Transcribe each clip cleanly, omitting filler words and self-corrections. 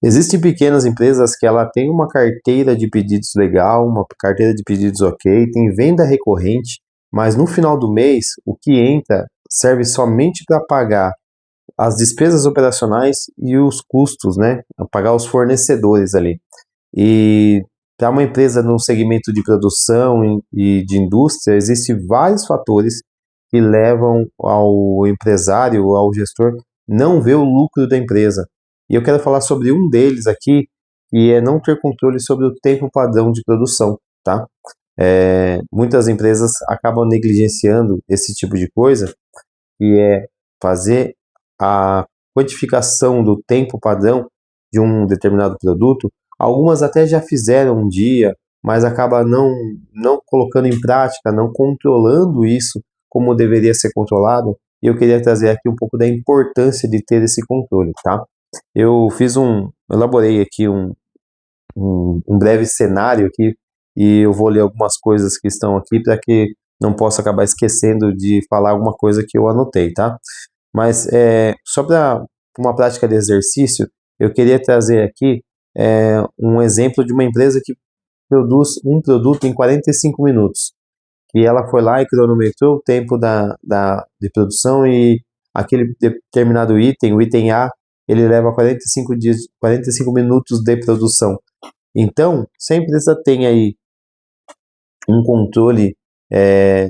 Existem pequenas empresas que ela tem uma carteira de pedidos legal, uma carteira de pedidos ok, tem venda recorrente, mas no final do mês o que entra serve somente para pagar as despesas operacionais e os custos, né? Pagar os fornecedores ali. E para uma empresa no segmento de produção e de indústria, existem vários fatores que levam ao empresário, ao gestor, não ver o lucro da empresa. E eu quero falar sobre um deles aqui, que é não ter controle sobre o tempo padrão de produção, tá? Muitas empresas acabam negligenciando esse tipo de coisa, que é fazer a quantificação do tempo padrão de um determinado produto. Algumas até já fizeram um dia, mas acaba não colocando em prática, não controlando isso como deveria ser controlado. E eu queria trazer aqui um pouco da importância de ter esse controle, tá? Elaborei aqui um breve cenário aqui e eu vou ler algumas coisas que estão aqui para que não possa acabar esquecendo de falar alguma coisa que eu anotei, tá? Mas só para uma prática de exercício, eu queria trazer aqui um exemplo de uma empresa que produz um produto em 45 minutos. E ela foi lá e cronometrou o tempo de produção e aquele determinado item, o item A, ele leva 45 minutos de produção. Então, se a empresa tem aí um controle,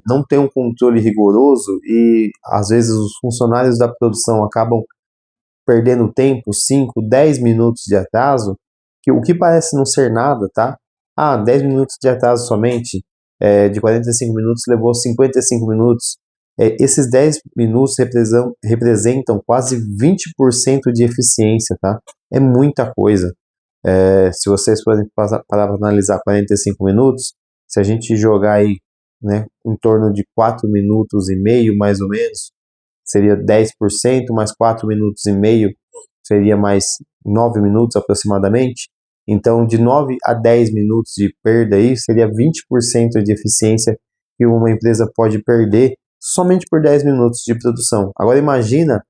não tem um controle rigoroso e às vezes os funcionários da produção acabam perdendo tempo, 5, 10 minutos de atraso, que o que parece não ser nada, tá? 10 minutos de atraso somente, de 45 minutos levou 55 minutos. Esses 10 minutos representam quase 20% de eficiência, tá? É muita coisa. Se vocês forem parar para analisar 45 minutos, se a gente jogar aí, né, em torno de 4 minutos e meio, mais ou menos, seria 10%, mais 4 minutos e meio, seria mais 9 minutos aproximadamente. Então, de 9 a 10 minutos de perda aí, seria 20% de eficiência que uma empresa pode perder somente por 10 minutos de produção. Agora imagina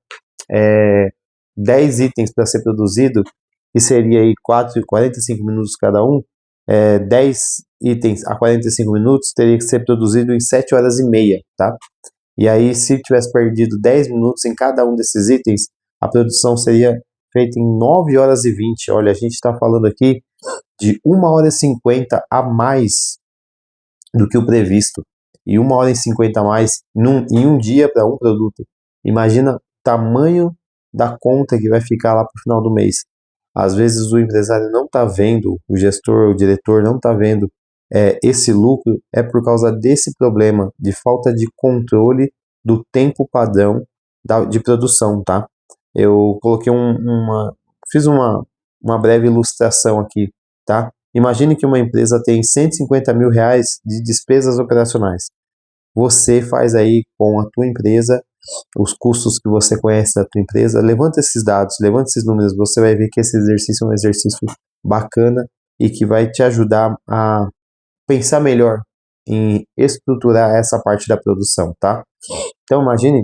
10 itens para ser produzido, que seria aí 45 minutos cada um, 10 itens a 45 minutos teria que ser produzido em 7 horas e meia, tá? E aí, se tivesse perdido 10 minutos em cada um desses itens, a produção seria feita em 9 horas e 20. Olha, a gente está falando aqui de 1 hora e 50 a mais do que o previsto. E 1 hora e 50 a mais em um dia para um produto. Imagina o tamanho da conta que vai ficar lá para o final do mês. Às vezes o empresário não está vendo, o gestor, o diretor não está vendo esse lucro, é por causa desse problema de falta de controle do tempo padrão de produção, tá? Eu coloquei fiz uma breve ilustração aqui, tá? Imagine que uma empresa tem 150 mil reais de despesas operacionais. Você faz aí com a tua empresa os custos que você conhece da tua empresa, levanta esses dados, levanta esses números, você vai ver que esse exercício é um exercício bacana e que vai te ajudar a pensar melhor em estruturar essa parte da produção, tá? Então imagine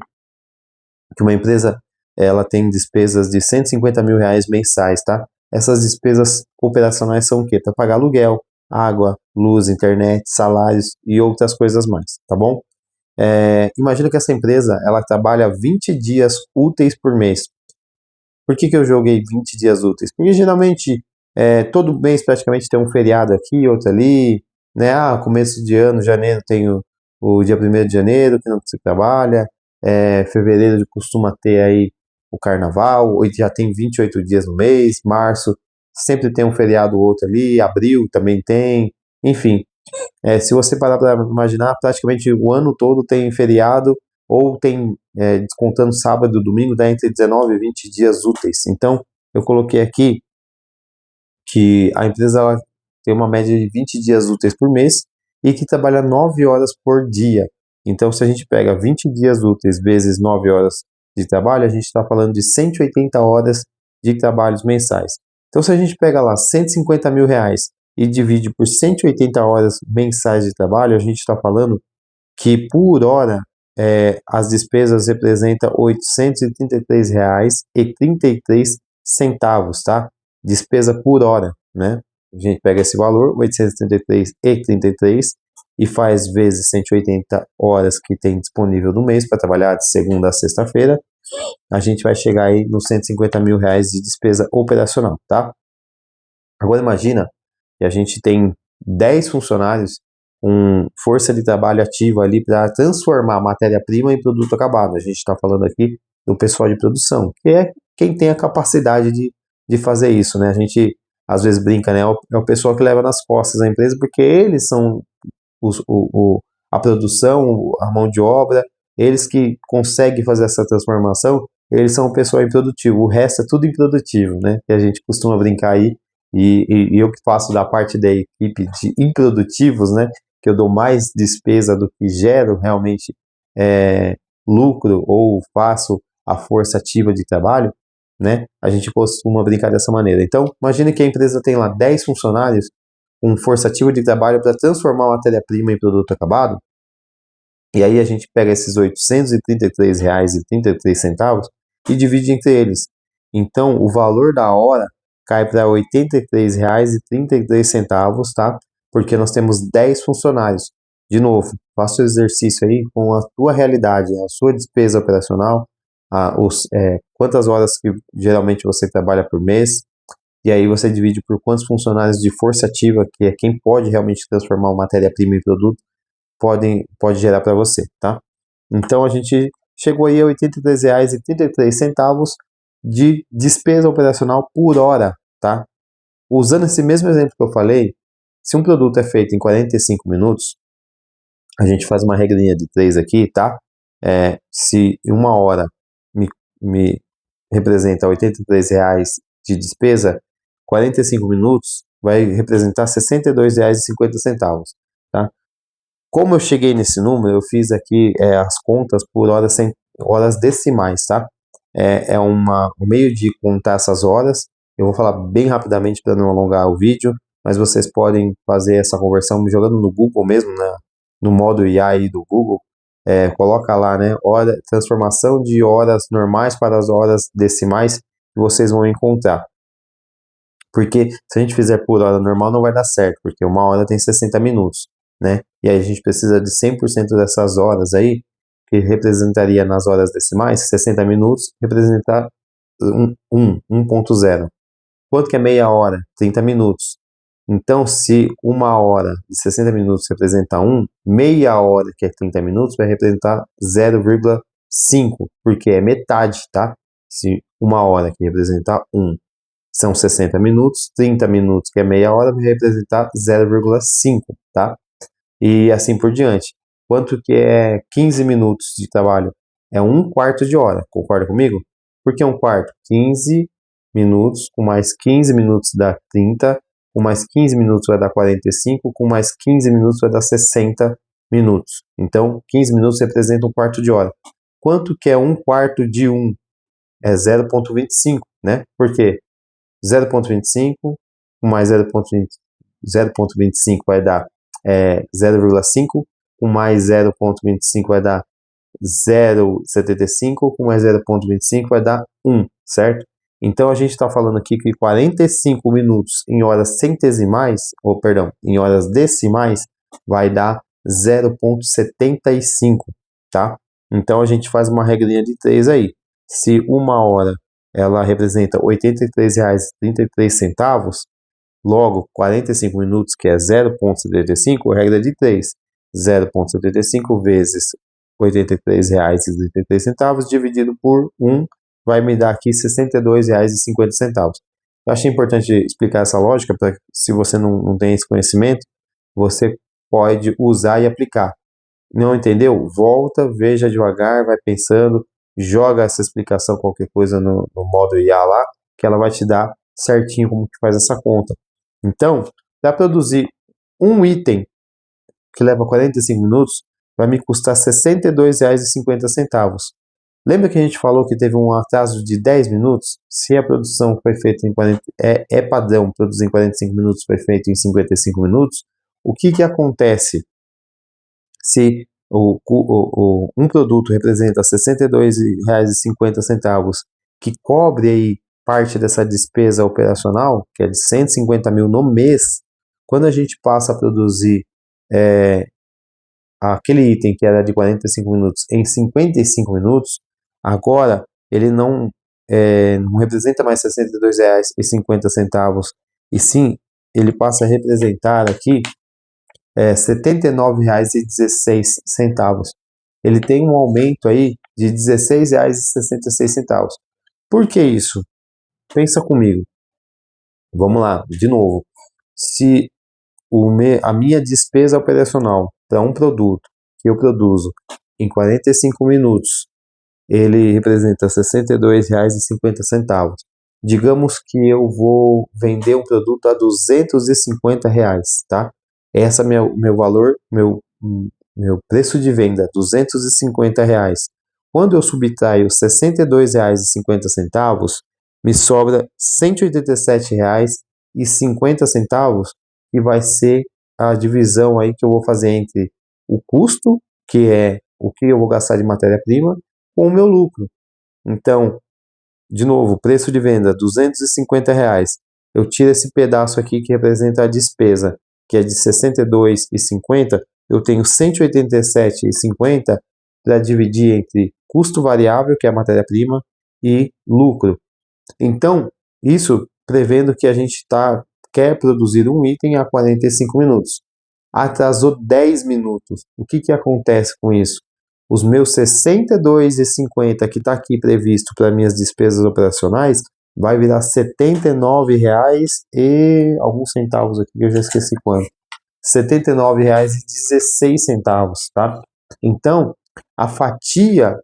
que uma empresa ela tem despesas de 150 mil reais mensais, tá? Essas despesas operacionais são o quê? Para pagar aluguel, água, luz, internet, salários e outras coisas mais, tá bom? Imagina que essa empresa ela trabalha 20 dias úteis por mês. Por que eu joguei 20 dias úteis? Porque geralmente todo mês praticamente tem um feriado aqui, outro ali, né? Começo de ano, janeiro tem o dia 1º de janeiro, que não se trabalha, fevereiro costuma ter aí o carnaval, já tem 28 dias no mês, março sempre tem um feriado ou outro ali, abril também tem, enfim. Se você parar para imaginar, praticamente o ano todo tem feriado ou tem, descontando sábado e domingo, dá entre 19 e 20 dias úteis. Então, eu coloquei aqui que a empresa ela tem uma média de 20 dias úteis por mês e que trabalha 9 horas por dia. Então, se a gente pega 20 dias úteis vezes 9 horas de trabalho, a gente está falando de 180 horas de trabalhos mensais. Então, se a gente pega lá 150 mil reais e divide por 180 horas mensais de trabalho, a gente está falando que por hora as despesas representam R$ 833,33, tá? despesa por hora, né? A gente pega esse valor, 833,33, e faz vezes 180 horas que tem disponível no mês para trabalhar de segunda a sexta-feira, a gente vai chegar aí nos 150 mil reais de despesa operacional, tá? Agora imagina que a gente tem 10 funcionários com força de trabalho ativa ali para transformar a matéria-prima em produto acabado. A gente está falando aqui do pessoal de produção, que é quem tem a capacidade de fazer isso, né? A gente às vezes brinca, né? É o pessoal que leva nas costas a empresa, porque eles são a produção, a mão de obra, eles que conseguem fazer essa transformação, eles são o pessoal improdutivo, o resto é tudo improdutivo, né? Que a gente costuma brincar aí, e eu que faço da parte da equipe de improdutivos, né? Que eu dou mais despesa do que gero realmente lucro ou faço a força ativa de trabalho, né? A gente costuma brincar dessa maneira. Então, imagine que a empresa tem lá 10 funcionários com força ativa de trabalho para transformar a matéria-prima em produto acabado, e aí a gente pega esses R$ 833,33 e divide entre eles. Então, o valor da hora cai para R$ 83,33, tá? Porque nós temos 10 funcionários. De novo, faça o exercício aí com a tua realidade, a sua despesa operacional, quantas horas que geralmente você trabalha por mês, e aí você divide por quantos funcionários de força ativa, que é quem pode realmente transformar uma matéria-prima em produto, pode gerar para você, tá? Então a gente chegou aí a R$ 83,33 de despesa operacional por hora, tá? Usando esse mesmo exemplo que eu falei, se um produto é feito em 45 minutos, a gente faz uma regrinha de 3 aqui, tá? Se uma hora me representa R$ 83 de despesa, 45 minutos vai representar R$ 62,50, tá? Como eu cheguei nesse número, eu fiz aqui as contas por horas decimais, tá? Um meio de contar essas horas. Eu vou falar bem rapidamente para não alongar o vídeo, mas vocês podem fazer essa conversão jogando no Google mesmo, né? No modo IA aí do Google. Coloca lá, né? Transformação de horas normais para as horas decimais que vocês vão encontrar. Porque se a gente fizer por hora normal não vai dar certo, porque uma hora tem 60 minutos, né? E aí a gente precisa de 100% dessas horas aí, que representaria nas horas decimais, 60 minutos, representar 1.0. Quanto que é meia hora? 30 minutos. Então, se uma hora de 60 minutos representa 1, meia hora, que é 30 minutos, vai representar 0,5, porque é metade, tá? Se uma hora que representa 1 são 60 minutos, 30 minutos, que é meia hora, vai representar 0,5, tá? E assim por diante. Quanto que é 15 minutos de trabalho? É um quarto de hora, concorda comigo? Por que um quarto? 15 minutos, com mais 15 minutos dá 30, com mais 15 minutos vai dar 45, com mais 15 minutos vai dar 60 minutos. Então, 15 minutos representa um quarto de hora. Quanto que é um quarto de 1? É 0,25, né? Por quê? 0,25 mais 0,25 vai dar 0,5, com mais 0,25 vai dar 0,75, com mais 0,25 vai dar 1, certo? Então a gente está falando aqui que 45 minutos em horas centesimais, ou perdão, em horas decimais, vai dar 0,75, tá? Então a gente faz uma regrinha de 3 aí. Se uma hora ela representa R$ 83,33, logo 45 minutos, que é 0,75, regra de 3. 0,75 vezes R$ 83,33 dividido por 1 vai me dar aqui R$ 62,50. Eu achei importante explicar essa lógica, para se você não tem esse conhecimento, você pode usar e aplicar. Não entendeu? Volta, veja devagar, vai pensando, joga essa explicação, qualquer coisa no modo IA lá, que ela vai te dar certinho como que faz essa conta. Então, para produzir um item que leva 45 minutos, vai me custar R$ 62,50. Lembra que a gente falou que teve um atraso de 10 minutos? Se a produção foi feita em 40, padrão produzir em 45 minutos, foi feito em 55 minutos, o que acontece se um produto representa R$ 62,50, que cobre aí parte dessa despesa operacional, que é de 150 mil no mês, quando a gente passa a produzir aquele item que era de 45 minutos em 55 minutos, agora ele não representa mais R$ 62,50, e sim, ele passa a representar aqui R$ 79,16. Ele tem um aumento aí de R$ 16,66. Por que isso? Pensa comigo. Vamos lá, de novo. Se a minha despesa operacional para um produto que eu produzo em 45 minutos, ele representa R$ 62,50. Digamos que eu vou vender um produto a R$ 250, tá? Esse é meu valor, meu preço de venda, R$ 250. Quando eu subtraio R$ 62,50, me sobra R$ 187,50, que vai ser a divisão aí que eu vou fazer entre o custo, que é o que eu vou gastar de matéria-prima, com o meu lucro. Então, de novo, preço de venda, R$ 250. Eu tiro esse pedaço aqui que representa a despesa, que é de R$ 62,50. Eu tenho R$ 187,50 para dividir entre custo variável, que é a matéria-prima, e lucro. Então, isso prevendo que a gente quer produzir um item a 45 minutos. Atrasou 10 minutos. O que acontece com isso? Os meus R$ 62,50 que está aqui previsto para minhas despesas operacionais vai virar R$ 79 e alguns centavos aqui, eu já esqueci quanto. R$ 79,16, tá? Então, a fatia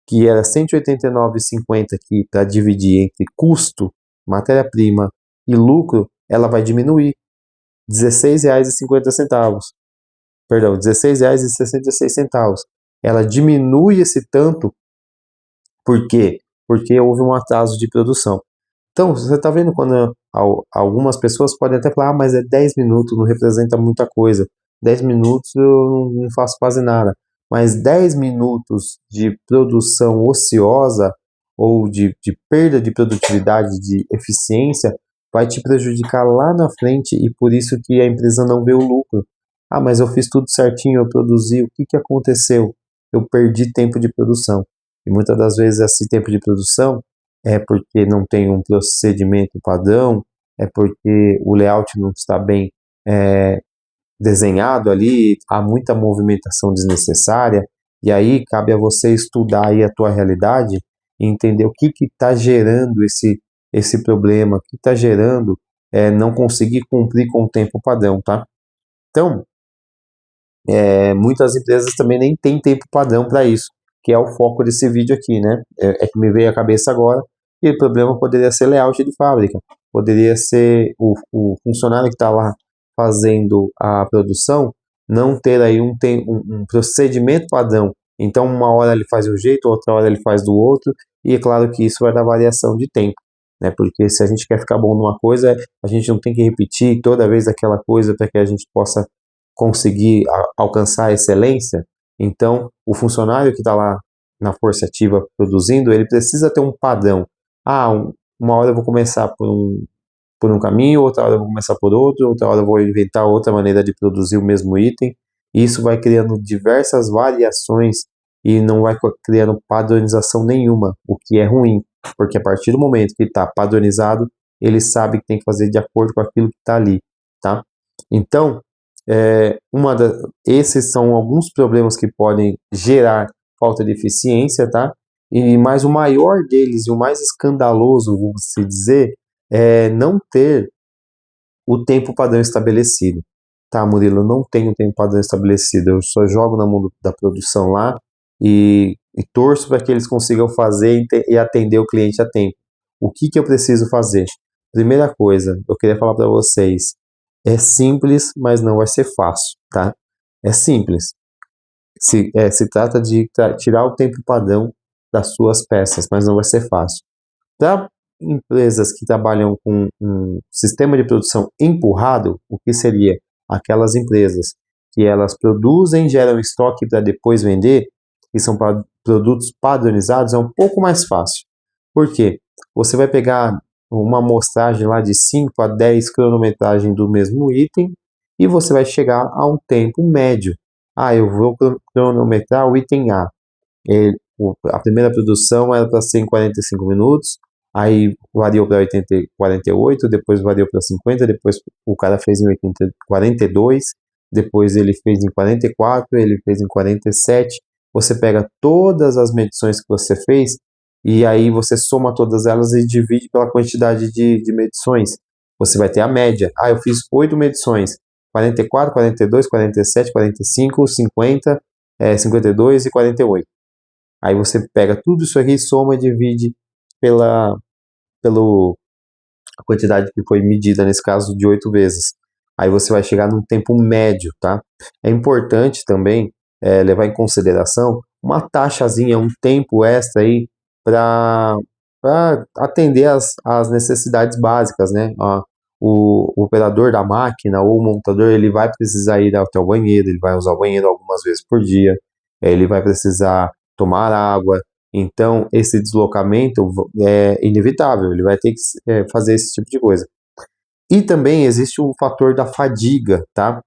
que era R$ 189,50 aqui para dividir entre custo, matéria-prima e lucro, ela vai diminuir. R$ 16,50. Perdão, R$ 16,66. Ela diminui esse tanto, por quê? Porque houve um atraso de produção. Então, você está vendo quando algumas pessoas podem até falar, mas é 10 minutos, não representa muita coisa. 10 minutos eu não faço quase nada. Mas 10 minutos de produção ociosa ou de perda de produtividade, de eficiência, vai te prejudicar lá na frente, e por isso que a empresa não vê o lucro. Ah, mas eu fiz tudo certinho, eu produzi, o que aconteceu? Eu perdi tempo de produção. E muitas das vezes esse tempo de produção é porque não tem um procedimento padrão, é porque o layout não está bem desenhado ali, há muita movimentação desnecessária, e aí cabe a você estudar aí a tua realidade e entender o que está gerando esse problema, o que está gerando não conseguir cumprir com o tempo padrão, tá? Então, muitas empresas também nem têm tempo padrão para isso, que é o foco desse vídeo aqui, né? É que me veio à cabeça agora, e o problema poderia ser layout de fábrica, poderia ser o funcionário que está lá fazendo a produção não ter aí um procedimento padrão. Então, uma hora ele faz de um jeito, outra hora ele faz do outro, e é claro que isso vai dar variação de tempo, né? Porque se a gente quer ficar bom numa coisa, a gente não tem que repetir toda vez aquela coisa para que a gente possa conseguir alcançar a excelência. Então, o funcionário que está lá na força ativa produzindo, ele precisa ter um padrão. Uma hora eu vou começar por um caminho, outra hora eu vou começar por outro, outra hora eu vou inventar outra maneira de produzir o mesmo item. Isso vai criando diversas variações e não vai criando padronização nenhuma, o que é ruim, porque a partir do momento que está padronizado, ele sabe que tem que fazer de acordo com aquilo que está ali, tá? Então, esses são alguns problemas que podem gerar falta de eficiência, tá? Mas o maior deles e o mais escandaloso, vamos se dizer, é não ter o tempo padrão estabelecido. Tá, Murilo, eu não tenho tempo padrão estabelecido, eu só jogo na mão da produção lá e torço para que eles consigam fazer e atender o cliente a tempo. O que eu preciso fazer? Primeira coisa, eu queria falar para vocês, é simples, mas não vai ser fácil, tá? É simples. Se trata de tirar o tempo padrão das suas peças, mas não vai ser fácil. Para empresas que trabalham com um sistema de produção empurrado, o que seria aquelas empresas que elas produzem, geram estoque para depois vender, que são produtos padronizados, é um pouco mais fácil. Por quê? Você vai pegar uma amostragem lá de 5 a 10 cronometragem do mesmo item, e você vai chegar a um tempo médio. Eu vou cronometrar o item A. A primeira produção era para ser em 45 minutos, aí variou para 48, depois variou para 50, depois o cara fez em 42, depois ele fez em 44, ele fez em 47. Você pega todas as medições que você fez e aí você soma todas elas e divide pela quantidade de medições. Você vai ter a média. Eu fiz 8 medições: 44, 42, 47, 45, 50, 52 e 48. Aí você pega tudo isso aqui, soma e divide pela, pelo a quantidade que foi medida, nesse caso de 8 vezes. Aí você vai chegar num tempo médio, tá? É importante também levar em consideração uma taxazinha, um tempo extra aí para atender as necessidades básicas, né? O operador da máquina ou o montador, ele vai precisar ir até o banheiro, ele vai usar o banheiro algumas vezes por dia, ele vai precisar tomar água. Então, esse deslocamento é inevitável, ele vai ter que fazer esse tipo de coisa. E também existe o fator da fadiga, tá?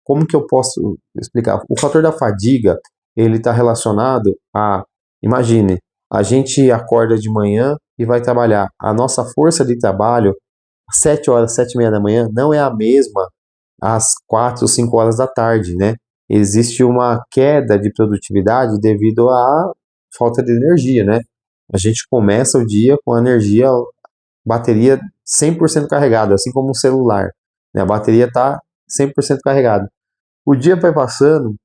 Como que eu posso explicar? O fator da fadiga, ele está relacionado imagine, a gente acorda de manhã e vai trabalhar. A nossa força de trabalho, às 7 horas, 7:30 da manhã, não é a mesma às 4, 5 horas da tarde, né? Existe uma queda de produtividade devido à falta de energia, né? A gente começa o dia com a energia, bateria 100% carregada, assim como um celular, né? A bateria está 100% carregada. O dia vai passando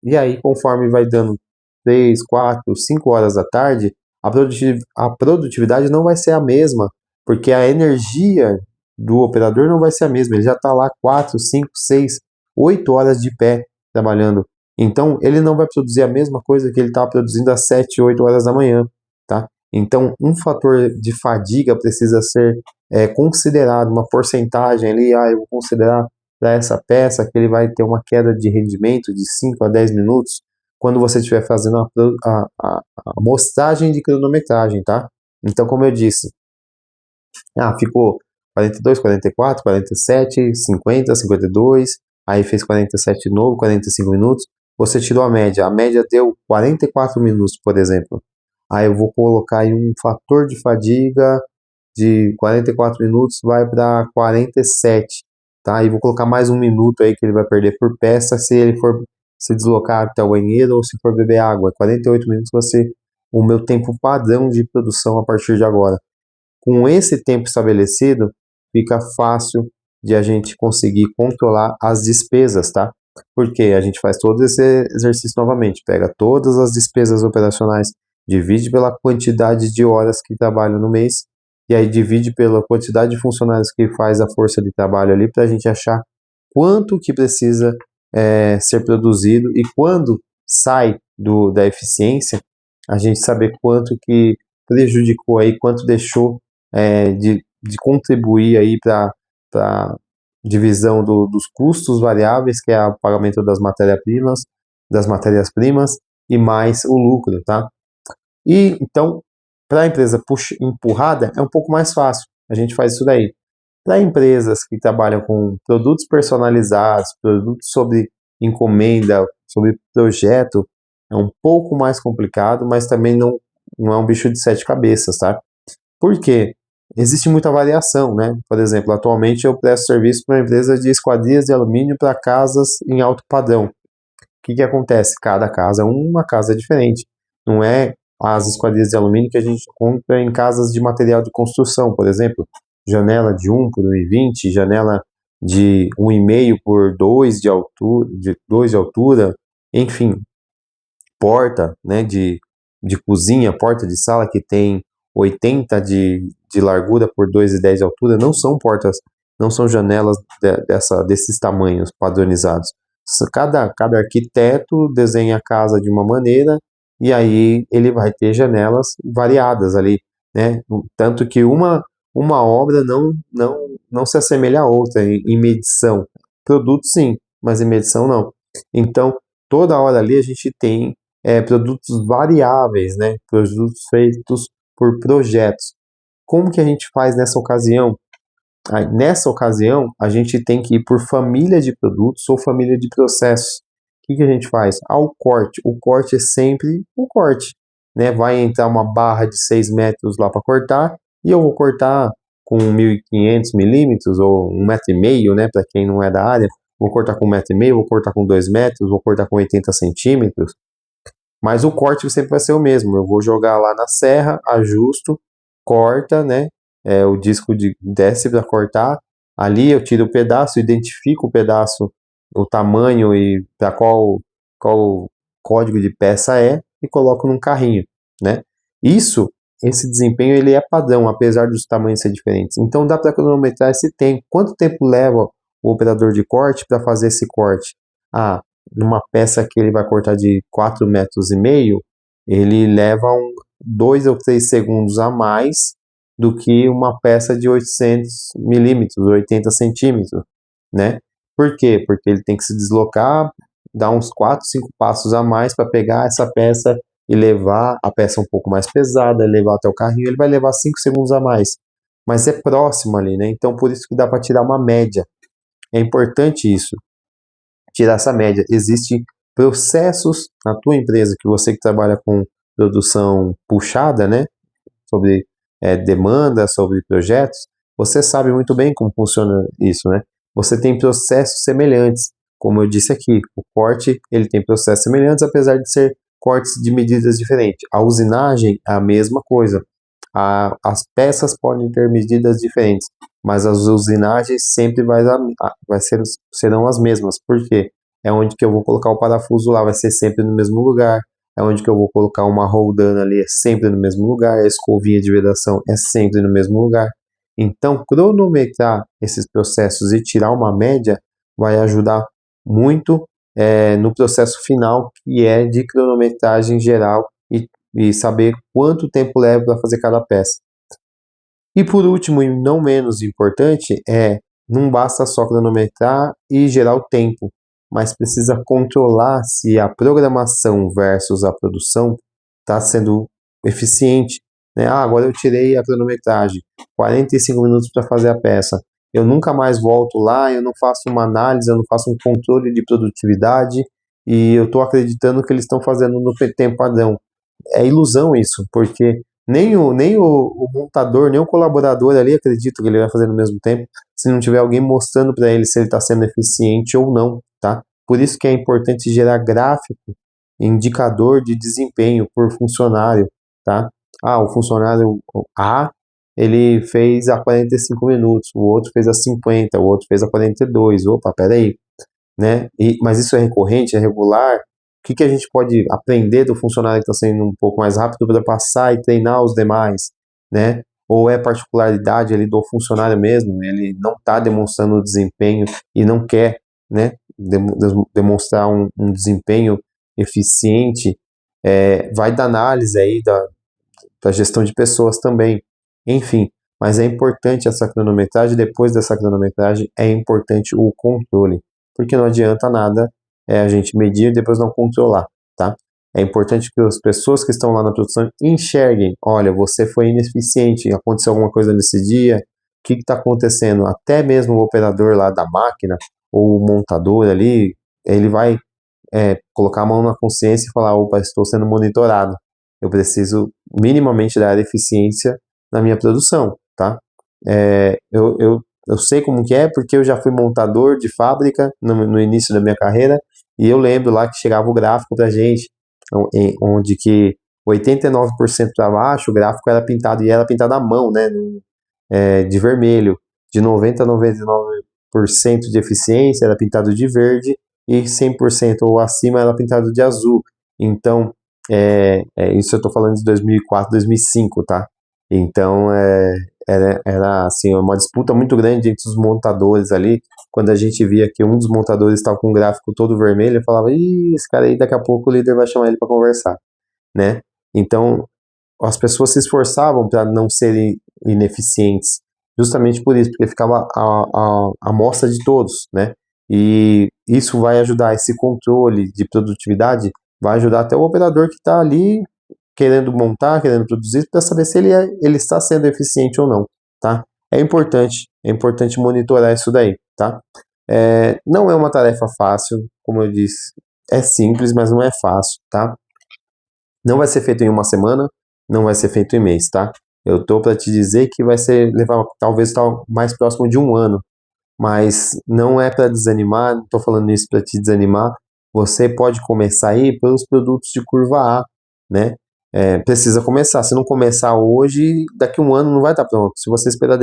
e aí, conforme vai dando 3, 4, 5 horas da tarde, a produtividade não vai ser a mesma, porque a energia do operador não vai ser a mesma. Ele já está lá 4, 5, 6, 8 horas de pé trabalhando. Então, ele não vai produzir a mesma coisa que ele estava produzindo às 7, 8 horas da manhã, tá? Então, um fator de fadiga precisa ser considerado, uma porcentagem ali. Eu vou considerar para essa peça que ele vai ter uma queda de rendimento de 5 a 10 minutos quando você estiver fazendo a amostragem de cronometragem, tá? Então, como eu disse, ficou 42, 44, 47, 50, 52, aí fez 47 de novo, 45 minutos, você tirou a média deu 44 minutos, por exemplo. Aí eu vou colocar aí um fator de fadiga de 44 minutos, vai para 47, tá? E vou colocar mais um minuto aí que ele vai perder por peça se ele for se deslocar até o banheiro ou se for beber água. 48 minutos vai ser o meu tempo padrão de produção a partir de agora. Com esse tempo estabelecido, fica fácil de a gente conseguir controlar as despesas, tá? Porque a gente faz todo esse exercício novamente, pega todas as despesas operacionais, divide pela quantidade de horas que trabalham no mês, e aí divide pela quantidade de funcionários que faz a força de trabalho ali, para a gente achar quanto que precisa ser produzido, e quando sai da eficiência, a gente saber quanto que prejudicou aí, quanto deixou de contribuir aí para a divisão dos custos variáveis, que é o pagamento das matérias-primas e mais o lucro, tá? E então, para a empresa empurrada, é um pouco mais fácil. A gente faz isso daí. Para empresas que trabalham com produtos personalizados, produtos sobre encomenda, sobre projeto, é um pouco mais complicado, mas também não é um bicho de sete cabeças, tá? Por quê? Existe muita variação, né? Por exemplo, atualmente eu presto serviço para uma empresa de esquadrias de alumínio para casas em alto padrão. O que acontece? Cada casa é uma casa diferente. Não é as esquadrias de alumínio que a gente compra em casas de material de construção, por exemplo. Janela de 1 por 1,20, janela de 1,5 por 2 de altura, enfim, porta, né, de cozinha, porta de sala que tem 80 de largura por 2,10 de altura, não são portas, não são janelas desses tamanhos padronizados. Cada arquiteto desenha a casa de uma maneira e aí ele vai ter janelas variadas ali, né? Tanto que uma obra não se assemelha à outra em medição. Produto sim, mas em medição não. Então, toda hora ali a gente tem produtos variáveis, né? Produtos feitos por projetos. Como que a gente faz nessa ocasião? Nessa ocasião, a gente tem que ir por família de produtos ou família de processos. O que a gente faz? O corte. O corte é sempre o corte, né? Vai entrar uma barra de 6 metros lá para cortar e eu vou cortar com 1.500 milímetros ou 1,5 m, né? Para quem não é da área, vou cortar com 1,5 m, vou cortar com 2 metros, vou cortar com 80 centímetros. Mas o corte sempre vai ser o mesmo. Eu vou jogar lá na serra, ajusto, corta, né? O disco desce para cortar. Ali eu tiro o pedaço, identifico o pedaço, o tamanho e para qual código de peça é e coloco num carrinho, né? Isso, esse desempenho ele é padrão, apesar dos tamanhos ser diferentes. Então dá para cronometrar esse tempo. Quanto tempo leva o operador de corte para fazer esse corte? Numa peça que ele vai cortar de 4,5 metros, ele leva 2 ou 3 segundos a mais do que uma peça de 800 milímetros, 80 centímetros, né? Por quê? Porque ele tem que se deslocar, dar uns 4, 5 passos a mais para pegar essa peça e levar a peça um pouco mais pesada, levar até o carrinho, ele vai levar 5 segundos a mais. Mas é próximo ali, né? Então por isso que dá para tirar uma média. É importante isso, tirar essa média. Existem processos na tua empresa, que você que trabalha com produção puxada, né, sobre demanda, sobre projetos, você sabe muito bem como funciona isso, né? Você tem processos semelhantes, como eu disse aqui, o corte ele tem processos semelhantes, apesar de ser cortes de medidas diferentes. A usinagem é a mesma coisa. As peças podem ter medidas diferentes, mas as usinagens sempre serão as mesmas. Por quê? É onde que eu vou colocar o parafuso lá, vai ser sempre no mesmo lugar. É onde que eu vou colocar uma roldana ali, é sempre no mesmo lugar. A escovinha de vedação é sempre no mesmo lugar. Então, cronometrar esses processos e tirar uma média vai ajudar muito no processo final, que é de cronometragem geral e saber quanto tempo leva para fazer cada peça. E por último, e não menos importante, não basta só cronometrar e gerar o tempo, mas precisa controlar se a programação versus a produção está sendo eficiente, né? Agora eu tirei a cronometragem, 45 minutos para fazer a peça. Eu nunca mais volto lá, eu não faço uma análise, eu não faço um controle de produtividade e eu estou acreditando que eles estão fazendo no tempo padrão. É ilusão isso, porque nem o montador, nem o colaborador ali acredita que ele vai fazer no mesmo tempo, se não tiver alguém mostrando para ele se ele está sendo eficiente ou não, tá? Por isso que é importante gerar gráfico, indicador de desempenho por funcionário, tá? O funcionário A, ele fez a 45 minutos, o outro fez a 50, o outro fez a 42. Opa, peraí, né? Mas isso é recorrente, é regular. O que a gente pode aprender do funcionário que está sendo um pouco mais rápido para passar e treinar os demais, né? Ou é particularidade ali do funcionário mesmo, ele não está demonstrando desempenho e não quer, né, demonstrar um desempenho eficiente, vai da análise aí da gestão de pessoas também. Enfim, mas é importante essa cronometragem. Depois dessa cronometragem, é importante o controle, porque não adianta nada a gente medir e depois não controlar, tá? É importante que as pessoas que estão lá na produção enxerguem, olha, você foi ineficiente, aconteceu alguma coisa nesse dia, o que está acontecendo? Até mesmo o operador lá da máquina, ou o montador ali, ele vai colocar a mão na consciência e falar, opa, estou sendo monitorado, eu preciso minimamente dar eficiência na minha produção, tá? Eu sei como que é, porque eu já fui montador de fábrica no início da minha carreira, e eu lembro lá que chegava o gráfico pra gente, onde que 89% para baixo, o gráfico era pintado, e era pintado à mão, né, de vermelho. De 90 a 99% de eficiência era pintado de verde, e 100% ou acima era pintado de azul. Então, isso eu estou falando de 2004, 2005, tá? Então, era assim, uma disputa muito grande entre os montadores ali. Quando a gente via que um dos montadores estava com o gráfico todo vermelho, eu falava, ih, esse cara aí, daqui a pouco o líder vai chamar ele para conversar, né? Então, as pessoas se esforçavam para não serem ineficientes, justamente por isso, porque ficava a mostra de todos, né? E isso vai ajudar, esse controle de produtividade vai ajudar até o operador que está ali querendo montar, querendo produzir, para saber se ele está sendo eficiente ou não, tá? É importante monitorar isso daí, tá? Não é uma tarefa fácil, como eu disse, é simples, mas não é fácil, tá? Não vai ser feito em uma semana, não vai ser feito em mês, tá? Eu tô para te dizer que vai ser levar talvez mais próximo de um ano, mas não é para desanimar, não estou falando isso para te desanimar. Você pode começar aí pelos produtos de curva A, né? Precisa começar. Se não começar hoje, daqui a um ano não vai estar pronto. Se você esperar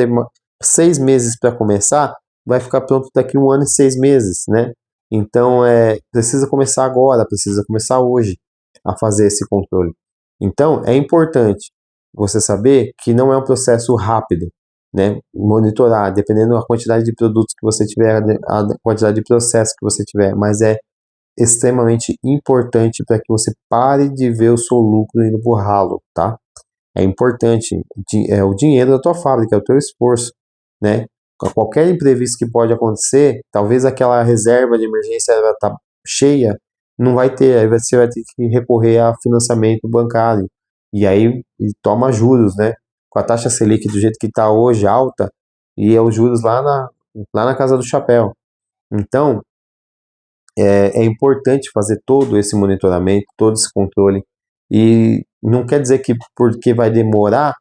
6 meses para começar, vai ficar pronto daqui a um ano e 6 meses, né? Então, precisa começar agora, precisa começar hoje a fazer esse controle. Então, é importante você saber que não é um processo rápido, né? Monitorar, dependendo da quantidade de produtos que você tiver, a quantidade de processo que você tiver, mas é extremamente importante para que você pare de ver o seu lucro indo pro ralo, tá? É importante, é o dinheiro da tua fábrica, é o teu esforço, né? Qualquer imprevisto que pode acontecer, talvez aquela reserva de emergência ela tá cheia, não vai ter, aí você vai ter que recorrer a financiamento bancário, e aí toma juros, né? Com a taxa Selic do jeito que está hoje, alta, e é os juros lá na casa do chapéu. Então, é importante fazer todo esse monitoramento, todo esse controle, e não quer dizer que porque vai demorar,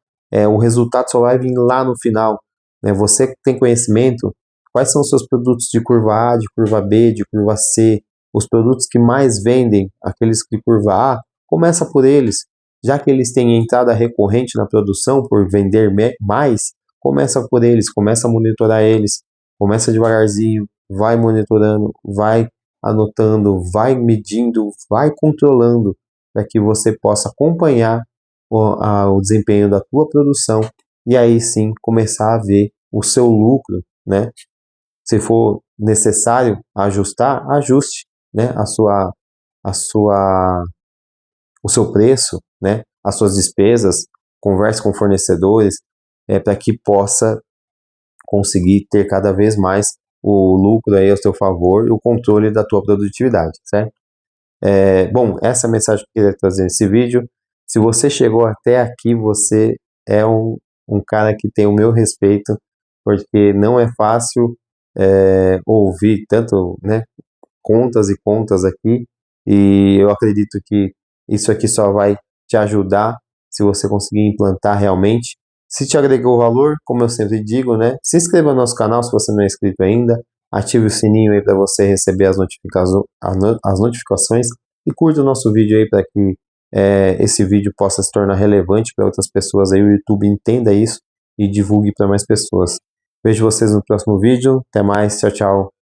o resultado só vai vir lá no final, né? Você que tem conhecimento, quais são os seus produtos de curva A, de curva B, de curva C, os produtos que mais vendem, aqueles de curva A, começa por eles, já que eles têm entrada recorrente na produção por vender mais, começa por eles, começa a monitorar eles, começa devagarzinho, vai monitorando, vai anotando, vai medindo, vai controlando para que você possa acompanhar o desempenho da tua produção e aí sim começar a ver o seu lucro, né? Se for necessário ajustar, ajuste, né? O seu preço, né? As suas despesas, converse com fornecedores, para que possa conseguir ter cada vez mais o lucro aí ao seu favor e o controle da tua produtividade, certo? Bom, essa é a mensagem que eu queria trazer nesse vídeo. Se você chegou até aqui, você é um cara que tem o meu respeito, porque não é fácil ouvir tanto, né, contas e contas aqui, e eu acredito que isso aqui só vai te ajudar se você conseguir implantar realmente. Se te agregou valor, como eu sempre digo, né, se inscreva no nosso canal se você não é inscrito ainda, ative o sininho aí para você receber as notificações e curta o nosso vídeo aí para que esse vídeo possa se tornar relevante para outras pessoas aí, o YouTube entenda isso e divulgue para mais pessoas. Vejo vocês no próximo vídeo, até mais, tchau, tchau.